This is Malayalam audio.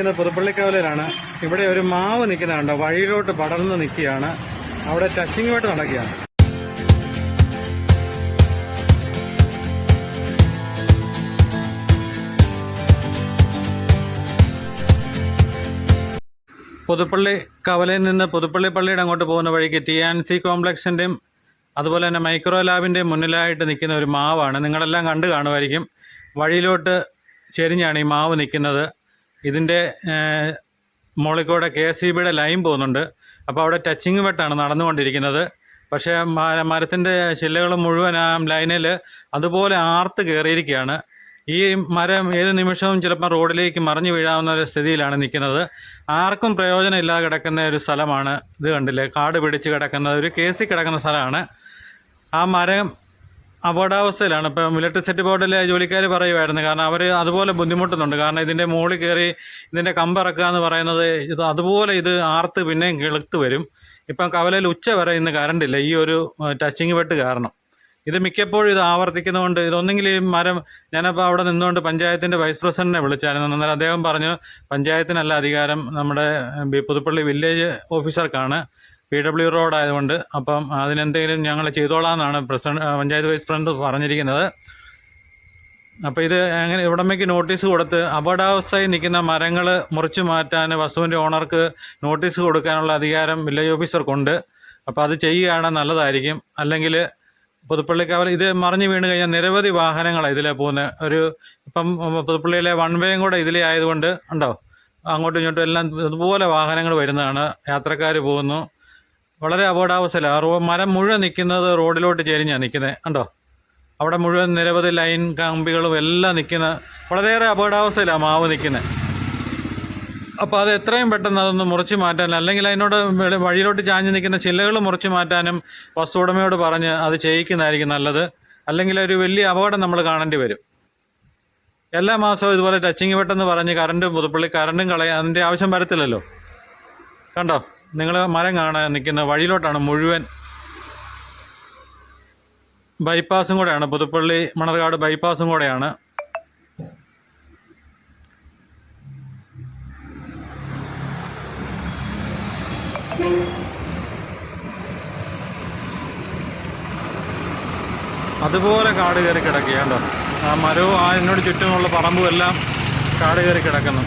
നിൽക്കുന്നത് പുതുപ്പള്ളിക്കവലയിലാണ്. ഇവിടെ ഒരു മാവ് നിൽക്കുന്നുണ്ട്, വഴിയിലോട്ട് പടർന്ന് നിൽക്കുകയാണ്. അവിടെ ടച്ചിങ്ങുമായിട്ട് നടക്കുകയാണ്. പുതുപ്പള്ളി കവലയിൽ നിന്ന് പുതുപ്പള്ളി പള്ളിയുടെ അങ്ങോട്ട് പോകുന്ന വഴിക്ക് TNC കോംപ്ലക്സിൻ്റെയും അതുപോലെ തന്നെ മൈക്രോ ലാബിൻ്റെയും മുന്നിലായിട്ട് നിൽക്കുന്ന ഒരു മാവാണ്. നിങ്ങളെല്ലാം കണ്ടു കാണുമായിരിക്കും. വഴിയിലോട്ട് ചെരിഞ്ഞാണ് ഈ മാവ് നിൽക്കുന്നത്. ഇതിൻ്റെ മുകളിൽക്കൂടെ KSEBയുടെ ലൈൻ പോകുന്നുണ്ട്. അപ്പോൾ അവിടെ ടച്ചിങ് വെട്ടാണ് നടന്നുകൊണ്ടിരിക്കുന്നത്. പക്ഷേ മരത്തിൻ്റെ ചില്ലകൾ മുഴുവൻ ആ ലൈനിൽ അതുപോലെ ആർത്ത് കയറിയിരിക്കുകയാണ്. ഈ മരം ഏത് നിമിഷവും ചിലപ്പോൾ റോഡിലേക്ക് മറിഞ്ഞു വീഴാവുന്ന ഒരു സ്ഥിതിയിലാണ് നിൽക്കുന്നത്. ആർക്കും പ്രയോജനം ഇല്ലാതെ കിടക്കുന്ന ഒരു സ്ഥലമാണ് ഇത്. കണ്ടില്ലേ, കാട് പിടിച്ച് കിടക്കുന്ന ഒരു കേസിൽ കിടക്കുന്ന സ്ഥലമാണ്. ആ മരം അപകടാവസ്ഥയിലാണ്. ഇപ്പം ഇലക്ട്രിസിറ്റി ബോർഡിലെ ജോലിക്കാർ പറയുമായിരുന്നു, കാരണം അവർ അതുപോലെ ബുദ്ധിമുട്ടുന്നുണ്ട്. കാരണം ഇതിൻ്റെ മുകളിൽ കയറി ഇതിൻ്റെ കമ്പിറക്കുക എന്ന് പറയുന്നത് അതുപോലെ ഇത് ആർത്ത് പിന്നെയും കിളുത്ത് വരും. ഇപ്പം കവലയിൽ ഉച്ച വരെ ഇന്ന് കറണ്ടില്ല, ഈ ഒരു ടച്ചിങ് വെട്ട് കാരണം. ഇത് മിക്കപ്പോഴും ഇത് ആവർത്തിക്കുന്നതുകൊണ്ട് ഇതൊന്നെങ്കിൽ ഈ മരം, ഞാനപ്പോൾ അവിടെ നിന്നുകൊണ്ട് പഞ്ചായത്തിൻ്റെ വൈസ് പ്രസിഡന്റിനെ വിളിച്ചായിരുന്നു. അന്നേരം അദ്ദേഹം പറഞ്ഞു പഞ്ചായത്തിനല്ല അധികാരം, നമ്മുടെ പുതുപ്പള്ളി വില്ലേജ് ഓഫീസർക്കാണ്, PW റോഡ് ആയതുകൊണ്ട്. അപ്പം അതിനെന്തെങ്കിലും ഞങ്ങൾ ചെയ്തോളാമെന്നാണ് പഞ്ചായത്ത് വൈസ് പ്രസിഡന്റ് പറഞ്ഞിരിക്കുന്നത്. അപ്പോൾ ഇത് അങ്ങനെ ഉടമയ്ക്ക് നോട്ടീസ് കൊടുത്ത് അപകടാവസ്ഥയിൽ നിൽക്കുന്ന മരങ്ങൾ മുറിച്ചു മാറ്റാൻ വസ്തുവിൻ്റെ ഓണർക്ക് നോട്ടീസ് കൊടുക്കാനുള്ള അധികാരം വില്ലേജ് ഓഫീസർക്കുണ്ട്. അപ്പോൾ അത് ചെയ്യുകയാണ് നല്ലതായിരിക്കും. അല്ലെങ്കിൽ പുതുപ്പള്ളിക്കവല ഇത് മറിഞ്ഞു വീണ് കഴിഞ്ഞാൽ നിരവധി വാഹനങ്ങളാണ് ഇതിലെ പോകുന്നത്. ഇപ്പം പുതുപ്പള്ളിയിലെ വൺ വേയും കൂടെ ഇതിലേ ആയതുകൊണ്ട് ഉണ്ടോ, അങ്ങോട്ടും ഇങ്ങോട്ടും എല്ലാം ഇതുപോലെ വാഹനങ്ങൾ വരുന്നതാണ്, യാത്രക്കാർ പോകുന്നു. വളരെ അപകടാവസ്ഥയിലാണ്. മരം മുഴുവൻ നിൽക്കുന്നത് റോഡിലോട്ട് ചെരിഞ്ഞാണ് നിൽക്കുന്നത്, ഉണ്ടോ. അവിടെ മുഴുവൻ നിരവധി ലൈൻ കമ്പികളും എല്ലാം നിൽക്കുന്ന വളരെയേറെ അപകടാവസ്ഥയിലാണ് മാവ് നിൽക്കുന്നത്. അപ്പോൾ അത് എത്രയും പെട്ടെന്ന് അതൊന്ന് മുറിച്ച് മാറ്റാൻ, അല്ലെങ്കിൽ അതിനോട് വഴിയിലോട്ട് ചാഞ്ഞ് നിൽക്കുന്ന ചില്ലകൾ മുറിച്ച് മാറ്റാനും വസ്തു ഉടമയോട് പറഞ്ഞ് അത് ചെയ്യിക്കുന്നതായിരിക്കും നല്ലത്. അല്ലെങ്കിൽ ഒരു വലിയ അപകടം നമ്മൾ കാണേണ്ടി വരും. എല്ലാ മാസവും ഇതുപോലെ ടച്ചിങ് വെട്ടെന്ന് പറഞ്ഞ് പുതുപ്പള്ളി കറണ്ടും കളയാൻ അതിൻ്റെ ആവശ്യം വരത്തില്ലല്ലോ. കണ്ടോ, നിങ്ങൾ മരം കാണാൻ നിൽക്കുന്ന വഴിയിലോട്ടാണ് മുഴുവൻ. ബൈപ്പാസും കൂടെയാണ്, പുതുപ്പള്ളി മണർകാട് ബൈപ്പാസും കൂടെയാണ്. അതുപോലെ കാട് കയറി കിടക്കുകയുണ്ടോ, ആ മരവും ആ എന്നോട് ചുറ്റുമുള്ള പറമ്പും എല്ലാം കാട് കയറി കിടക്കുന്നു.